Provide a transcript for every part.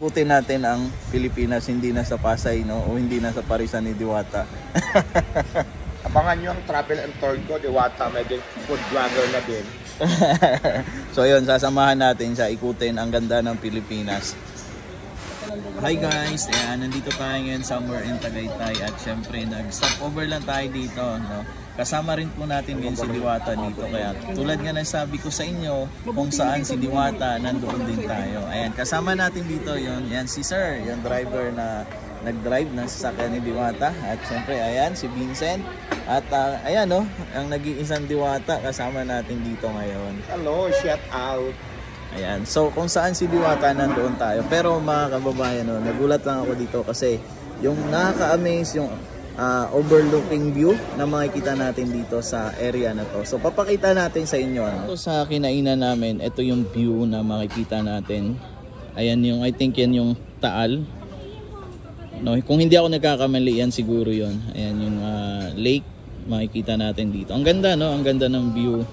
Ikutin natin ang Pilipinas, hindi na sa Pasay, no? O hindi na sa Parisan ni Diwata. Abangan nyo ang travel and tour ko, Diwata, may food vlogger na din. So yun, sasamahan natin siya ikutin ang ganda ng Pilipinas. Hi guys, nandito tayo ngayon somewhere in Tagaytay at syempre nag-stop over lang tayo dito, no? Kasama rin po natin din si Diwata dito, kaya tulad nga ng sabi ko sa inyo, kung saan si Diwata, nandoon din tayo. Ayan, kasama natin dito yon, yan si Sir, yung driver na nag-drive ng sasakyan ni Diwata. At syempre, ayan, si Vincent. At ayan, no, ang nag-iisang Diwata kasama natin dito ngayon. Hello, shout out. Ayan, so kung saan si Diwata, nandoon tayo. Pero mga kababayan, no, nagulat lang ako dito kasi yung nakaka-amaze yung overlooking view na makikita natin dito sa area na to. So papakita natin sa inyo. Ito sa kinainan namin, ito yung view na makikita natin. Ayan yung, I think yan yung Taal. No, kung hindi ako nagkakamali, yan siguro yon. Ayan yung lake makikita natin dito. Ang ganda, no? Ang ganda ng view.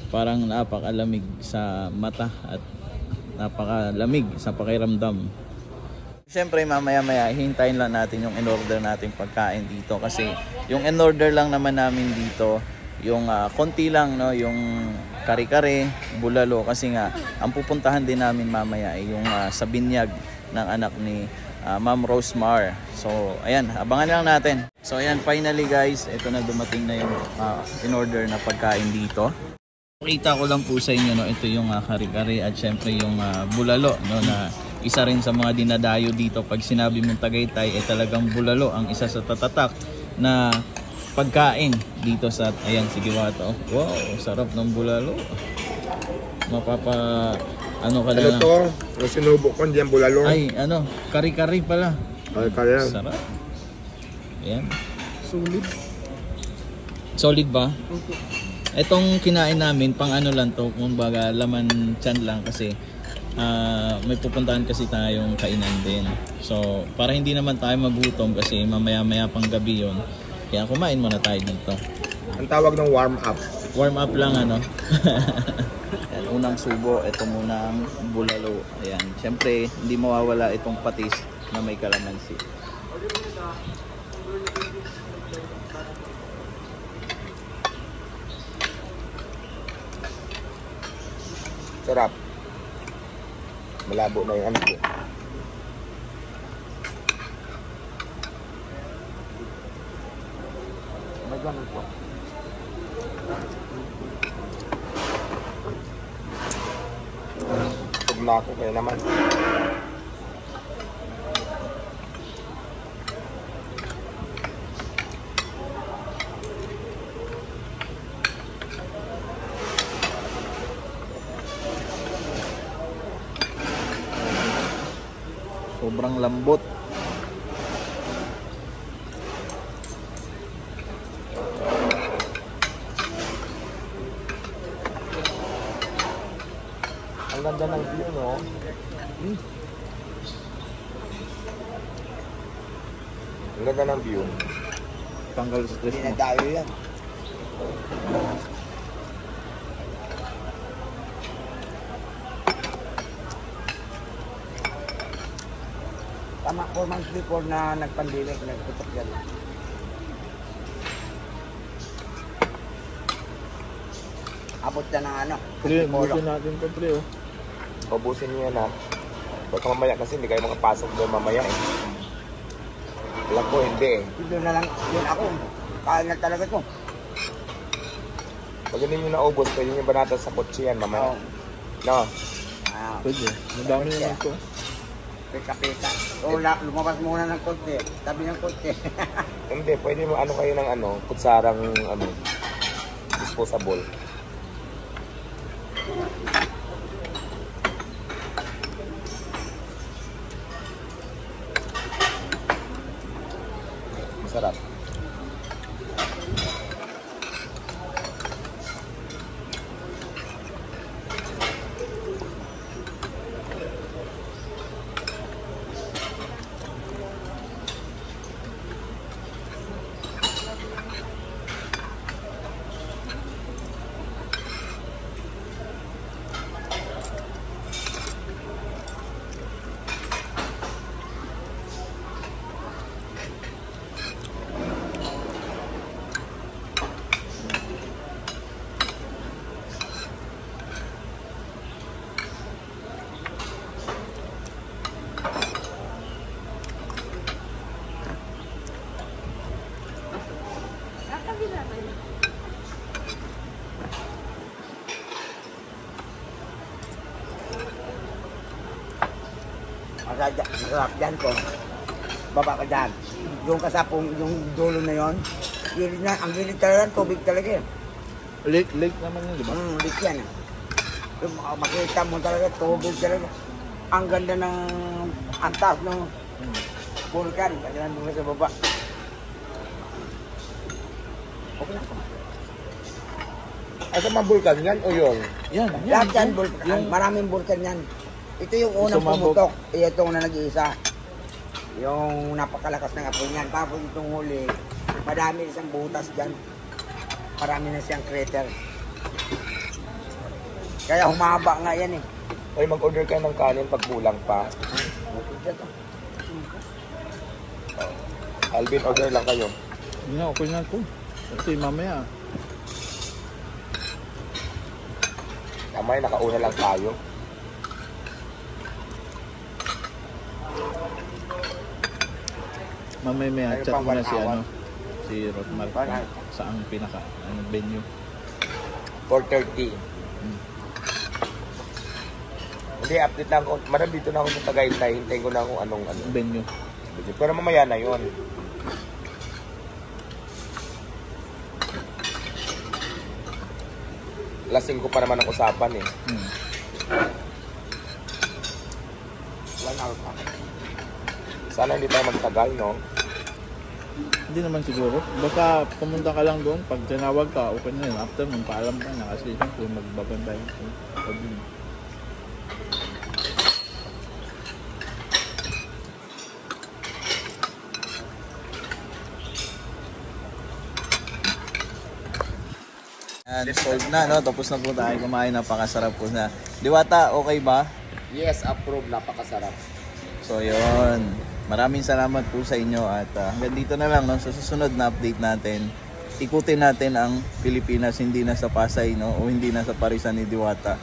Parang napakalamig sa mata at napakalamig sa pakiramdam. Siyempre mamaya-maya hintayin lang natin yung in-order nating pagkain dito kasi yung in-order lang naman namin dito yung konti lang, no, yung kare-kare, bulalo, kasi nga ang pupuntahan din namin mamaya ay yung sa binyag ng anak ni Ma'am Rosemar. So ayan, abangan lang natin. So ayan, finally guys, ito na, dumating na yung in-order na pagkain dito. Pakita ko lang po sa inyo, no, ito yung kare-kare at syempre yung bulalo, no, na isa rin sa mga dinadayo dito. Pag sinabi mong Tagaytay, talagang bulalo ang isa sa tatatak na pagkain dito sa, ayan, si Diwata. Wow, sarap ng bulalo. Mapapa, ano ka na lang. Ano to? Sinubo ko, hindi ang bulalo. Ay, ano, kari-kari pala. Kari-kari. Sarap. Ayan. Solid. Solid ba? Itong kinain namin, pang ano lang to, kumbaga laman tiyan lang kasi may pupuntahan kasi tayong kainan din. So para hindi naman tayo magutom kasi mamaya-maya pang gabi yon, kaya kumain muna tayo dito. Ang tawag ng warm up. Warm up lang, ano. Yan, unang subo, ito muna ang bulalo. Ayan, syempre hindi mawawala itong patis na may kalamansi. Sarap. Malabo na yung ano ko. May ganun po. Tugma ako kaya naman. Sobrang lambot. Ang ganda ng view, no? Ang ganda ng view. Tanggal stress mo. Dinadayo yan. Tama, 4 months before na nag-pandemic, nagputok yan. Abot yan ng ano. Pre, busin natin ito, pre, oh. Pabusin niyo yan, ha. Baka mamaya kasi hindi kayo makapasok doon mamaya, eh. Alam ko, hindi, eh. Doon na lang, yun ako. Kaya na talaga to. Pag hindi nyo naubos, pwede nyo banata sa kotse yan mamaya. No? Pwede. Madami naman ito. Pika-pika. O, lumabas muna ng kotse. Tabi ng kotse. Hindi, pwede mo ano kayo ng ano, kutsarang ano, disposable. Masarap. Masarap dyan ko. Baba ka dyan. Doon ka sa yung dulo na yon. Gilid na, ang gilid talaga, tubig talaga. Lake naman yun, di ba? Lake yan. Yung makita mo talaga, tubig talaga. Ang ganda ng antas ng vulkan. Kaya nandun sa baba. Okay lang. Ay, sa mga vulkan yan o yung? Yan. Lahat yan, maraming vulkan yan. Ito yung unang pumutok. Ito na nag-iisa. Yung napakalakas ng apoy niyan. Tapos itong huli, madami na siyang butas dyan. Marami na siyang crater. Kaya humaba nga yan eh. Ay, mag-order ka ng kanin pag kulang pa. Alvin, order lang kayo. Hindi na, okay na ito. Kasi mamaya. Kamay, nakauna lang tayo. Mamaya may Tayo chat pang mo na si one hour. ano. Si Rotmar kung saang pinaka venue. 4:30. Hindi, update lang ako. Marami dito na ako sa Tagaytay. Hintayin ko na kung anong ano. Venue. Pero mamaya na yun. Lasing ko pa naman ang usapan eh. 1 hour pa. Sana hindi tayo magtagal, no? Hindi naman siguro. Basta pumunta ka lang doon. Pag tinawag ka, okay na yun. After mong paalam ka na kasi siyempre magbabantay. Yan, solved na, no? Tapos na po tayo kumain. Napakasarap po na. Diwata, okay ba? Yes, approve. Napakasarap. So, yun. Maraming salamat po sa inyo at hanggang dito na lang, no? Sa susunod na update natin, ikutin natin ang Pilipinas, hindi na sa Pasay, no? O hindi na sa Parisan ni Diwata.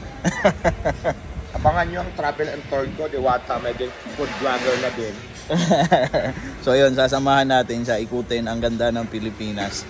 Abangan nyo ang travel and tour ko, Diwata. Medyo food vlogger na din. So, yun. Sasamahan natin siya ikutin ang ganda ng Pilipinas.